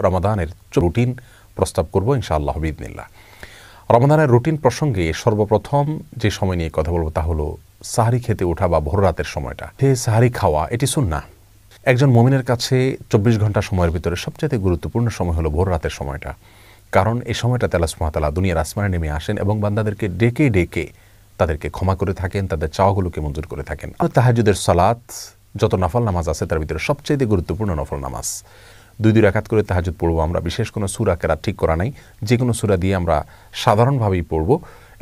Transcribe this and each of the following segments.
রমাদানের রুটিন প্রস্তাব করব ইনশাআল্লাহ বিইذনিল্লাহ। রমাদানের রুটিন প্রসঙ্গে সর্বপ্রথম যে সময় নিয়ে কথা বলবো তা হলো সাহরি খেতে ওঠা বা ভোর রাতের সময়টা। সাহরি খাওয়া এটি সুন্নাহ। একজন মুমিনের কাছে 24 ঘন্টা সময়ের ভিতরে সবচেয়ে গুরুত্বপূর্ণ সময় হলো ভোর রাতের সময়টা। কারণ এই সময়টাতে আল্লাহ সুবহানাহু ওয়া তাআলা দুনিয়ার আসমানে নেমে আসেন এবং বান্দাদেরকে ডেকে ডেকে তাদেরকে ক্ষমা করে থাকেন, তাদের চাওয়াগুলোকে মঞ্জুর করে থাকেন। তাহাজ্জুদের সালাত যত নফল নামাজ আছে তার ভিতরে সবচেয়ে গুরুত্বপূর্ণ নফল নামাজ। 2 রাকাত করে তাহাজ্জুদ পড়ব আমরা। বিশেষ কোনো সূরা কেরাত ঠিক করা নাই, যে কোনো সূরা দিয়ে আমরা সাধারণভাবেই পড়ব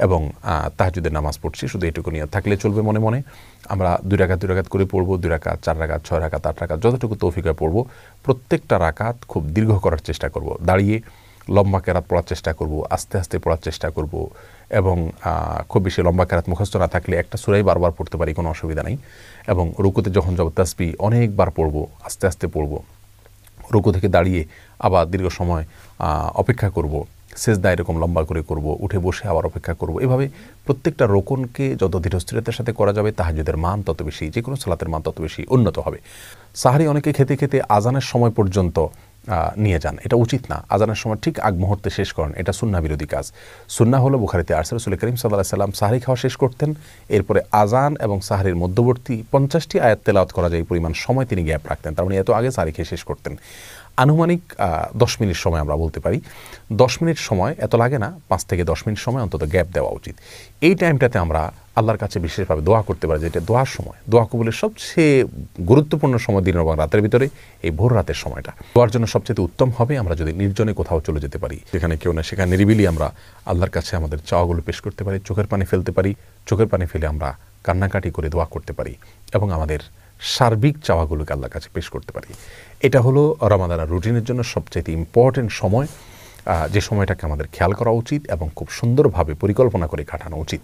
এবং তাহাজ্জুদের নামাজ পড়ছি, শুধু এটুকু নিয়ত থাকলে চলবে। মনে মনে আমরা 2 রাকাত করে পড়ব, 2 রাকাত, 4 রাকাত, 6 রাকাত, 8 রাকাত, যতটুকু তৌফিক হয় পড়ব। প্রত্যেকটা রাকাত খুব দীর্ঘ করার চেষ্টা করব, দাঁড়িয়ে লম্বা কেরাত পড়ার চেষ্টা করব, আস্তে আস্তে পড়ার চেষ্টা করব এবং খুব বেশি লম্বা কেরাত মুখস্থ না থাকলে একটা সূরাই বারবার পড়তে পারি, কোনো অসুবিধা নেই। এবং রুকুতে যখন যাব তাসবিহ অনেকবার পড়ব, আস্তে আস্তে পড়ব। রুকু থেকে দাঁড়িয়ে আবার দীর্ঘ সময় অপেক্ষা করব, সেজদা এরকম লম্বা করে করব, উঠে বসে আবার অপেক্ষা করব। এভাবে প্রত্যেকটা রোকনকে যত ধীরস্থিরতার সাথে করা যাবে তাহাজ্জুদের মান তত বেশি, যে কোনো সালাতের মান তত বেশি উন্নত হবে। সাহরি অনেকে খেতে খেতে আজানের সময় পর্যন্ত নিয়ে যান, এটা উচিত না। আজানের সময় ঠিক আগ মুহূর্তে শেষ করেন, এটা সুন্নাহ বিরোধী কাজ। সুন্নাহ হলো বুখারীতে আসছে রাসূল করিম সাল্লাল্লাহু আলাইহি সাল্লাম সাহরি খাওয়া শেষ করতেন, এরপরে আজান এবং সাহরির মধ্যবর্তী 50টি আয়াত তেলাওয়াত করা যায় এই পরিমাণ সময় তিনি গ্যাপ রাখতেন। তার মানে এত আগে সাহরি খেয়ে শেষ করতেন। আনুমানিক 10 মিনিট সময় আমরা বলতে পারি। 10 মিনিট সময় এত লাগে না, 5 থেকে 10 মিনিট সময় অন্তত গ্যাপ দেওয়া উচিত। এই টাইমটাতে আমরা আল্লাহর কাছে বিশেষভাবে দোয়া করতে পারি, যেটা দোয়ার সময়, দোয়া কবুলের সবচেয়ে গুরুত্বপূর্ণ সময় দিনের এবং রাতের ভিতরে এই ভোর রাতের সময়টা। দোয়ার জন্য সবচেয়ে উত্তম হবে আমরা যদি নির্জনে কোথাও চলে যেতে পারি, যেখানে কেউ না, সেখানে নিরিবিলি আমরা আল্লাহর কাছে আমাদের চাওয়াগুলো পেশ করতে পারি, চোখের পানি ফেলতে পারি, চোখের পানি ফেলে আমরা কান্নাকাটি করে দোয়া করতে পারি এবং আমাদের সার্বিক চাওয়াগুলোকে আল্লাহর কাছে পেশ করতে পারি। এটা হলো রমাদানের রুটিনের জন্য সবচেয়ে ইম্পর্টেন্ট সময়, যে সময়টাকে আমাদের খেয়াল করা উচিত এবং খুব সুন্দরভাবে পরিকল্পনা করে কাটানো উচিত।